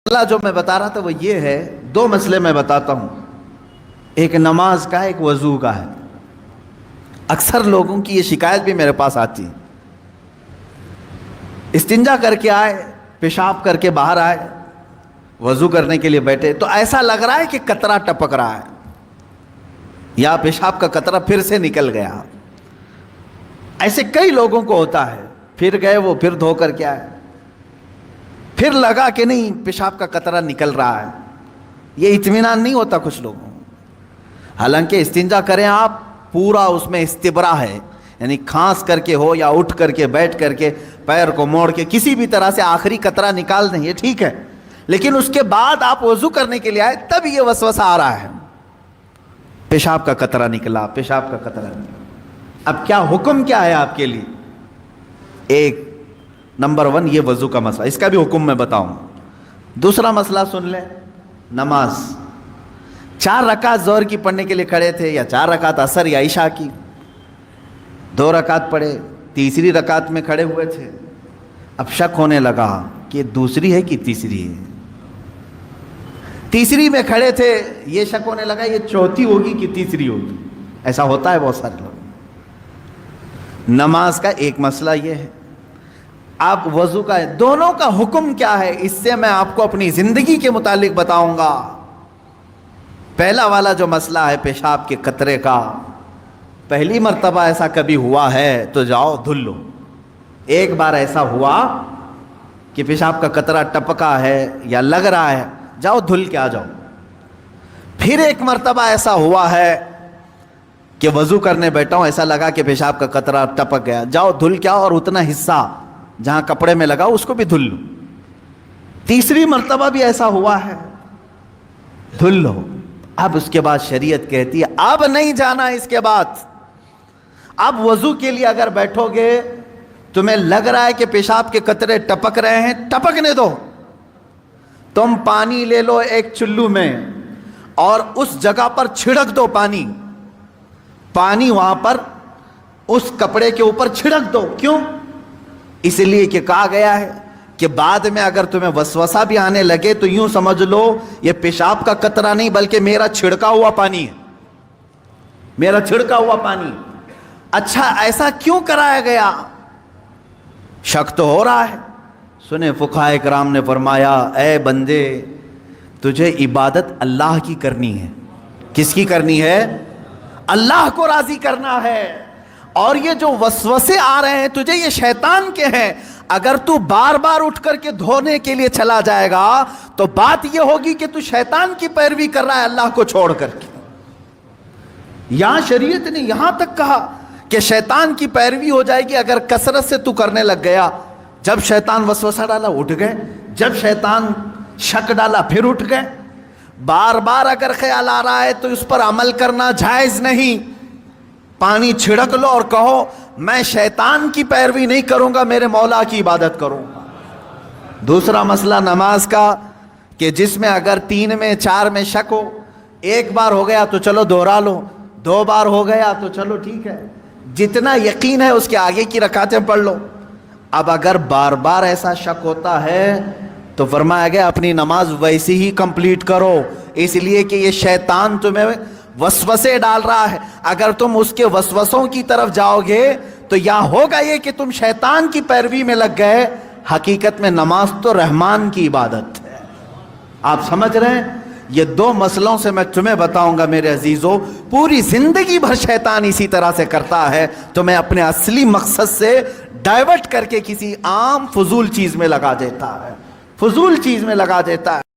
مسئلہ جو میں بتا رہا تھا وہ یہ ہے، دو مسئلے میں بتاتا ہوں، ایک نماز کا ایک وضو کا ہے۔ اکثر لوگوں کی یہ شکایت بھی میرے پاس آتی ہے، استنجا کر کے آئے، پیشاب کر کے باہر آئے، وضو کرنے کے لیے بیٹھے تو ایسا لگ رہا ہے کہ قطرہ ٹپک رہا ہے یا پیشاب کا قطرہ پھر سے نکل گیا۔ ایسے کئی لوگوں کو ہوتا ہے، پھر گئے وہ پھر دھو کر کے آئے، پھر لگا کہ نہیں پیشاب کا قطرہ نکل رہا ہے۔ یہ اطمینان نہیں ہوتا کچھ لوگوں، حالانکہ استنجا کریں آپ، پورا اس میں استبرا ہے، یعنی کھانس کر کے ہو یا اٹھ کر کے بیٹھ کر کے پیر کو موڑ کے کسی بھی طرح سے آخری قطرہ نکال دیں، یہ ٹھیک ہے، لیکن اس کے بعد آپ وضو کرنے کے لیے آئے تب یہ وسوسہ آ رہا ہے، پیشاب کا قطرہ نکلا، پیشاب کا قطرہ نکلا۔ اب کیا حکم کیا ہے آپ کے لیے؟ ایک نمبر 1 یہ وضو کا مسئلہ، اس کا بھی حکم میں بتاؤں۔ دوسرا مسئلہ سن لیں، نماز 4 رکعت ظہر کی پڑھنے کے لیے کھڑے تھے، یا 4 رکعت عصر یا عشاء کی، 2 رکعت پڑھے، تیسری رکعت میں کھڑے ہوئے تھے، اب شک ہونے لگا کہ دوسری ہے کہ تیسری ہے، تیسری میں کھڑے تھے، یہ شک ہونے لگا یہ چوتھی ہوگی کہ تیسری ہوگی۔ ایسا ہوتا ہے بہت سارے لوگ۔ نماز کا ایک مسئلہ یہ ہے، آپ وضو کا ہے، دونوں کا حکم کیا ہے اس سے میں آپ کو اپنی زندگی کے متعلق بتاؤں گا۔ پہلا والا جو مسئلہ ہے پیشاب کے قطرے کا، پہلی مرتبہ ایسا کبھی ہوا ہے تو جاؤ دھل لو۔ ایک بار ایسا ہوا کہ پیشاب کا قطرہ ٹپکا ہے یا لگ رہا ہے، جاؤ دھل کے آ جاؤ۔ پھر ایک مرتبہ ایسا ہوا ہے کہ وضو کرنے بیٹھا ہوں، ایسا لگا کہ پیشاب کا قطرہ ٹپک گیا، جاؤ دھل کے آؤ اور اتنا حصہ جہاں کپڑے میں لگا اس کو بھی دھل لو۔ تیسری مرتبہ بھی ایسا ہوا ہے، دھل لو۔ اب اس کے بعد شریعت کہتی ہے اب نہیں جانا، اس کے بعد اب وضو کے لیے اگر بیٹھو گے تمہیں لگ رہا ہے کہ پیشاب کے قطرے ٹپک رہے ہیں، ٹپکنے دو، تم پانی لے لو ایک چلو میں اور اس جگہ پر چھڑک دو، پانی وہاں پر اس کپڑے کے اوپر چھڑک دو۔ کیوں؟ اس لیے کہ کہا گیا ہے کہ بعد میں اگر تمہیں وسوسہ بھی آنے لگے تو یوں سمجھ لو یہ پیشاب کا قطرہ نہیں بلکہ میرا چھڑکا ہوا پانی ہے، میرا چھڑکا ہوا پانی۔ اچھا ایسا کیوں کرایا گیا؟ شک تو ہو رہا ہے۔ سنیں فقہائے کرام نے فرمایا اے بندے تجھے عبادت اللہ کی کرنی ہے۔ کس کی کرنی ہے؟ اللہ کو راضی کرنا ہے، اور یہ جو وسوسے آ رہے ہیں تجھے یہ شیطان کے ہیں۔ اگر تو بار بار اٹھ کر کے دھونے کے لیے چلا جائے گا تو بات یہ ہوگی کہ تو شیطان کی پیروی کر رہا ہے اللہ کو چھوڑ کر کے۔ یہاں شریعت نے یہاں تک کہا کہ شیطان کی پیروی ہو جائے گی اگر کثرت سے تو کرنے لگ گیا۔ جب شیطان وسوسہ ڈالا اٹھ گئے، جب شیطان شک ڈالا پھر اٹھ گئے۔ بار بار اگر خیال آ رہا ہے تو اس پر عمل کرنا جائز نہیں۔ پانی چھڑک لو اور کہو میں شیطان کی پیروی نہیں کروں گا، میرے مولا کی عبادت کروں گا۔ دوسرا مسئلہ نماز کا کہ جس میں اگر 3 میں 4 میں شک ہو، ایک بار ہو گیا تو چلو دوہرا لو، 2 بار ہو گیا تو چلو ٹھیک ہے، جتنا یقین ہے اس کے آگے کی رکعتیں پڑھ لو۔ اب اگر بار بار ایسا شک ہوتا ہے تو فرمایا گیا اپنی نماز ویسی ہی کمپلیٹ کرو، اس لیے کہ یہ شیطان تمہیں وسوسے ڈال رہا ہے۔ اگر تم اس کے وسوسوں کی طرف جاؤ گے تو یہاں ہوگا یہ کہ تم شیطان کی پیروی میں لگ گئے۔ حقیقت میں نماز تو رحمان کی عبادت ہے۔ آپ سمجھ رہے ہیں؟ یہ 2 مسئلوں سے میں تمہیں بتاؤں گا میرے عزیزو، پوری زندگی بھر شیطان اسی طرح سے کرتا ہے، تمہیں اپنے اصلی مقصد سے ڈائیورٹ کر کے کسی عام فضول چیز میں لگا دیتا ہے، فضول چیز میں لگا دیتا ہے۔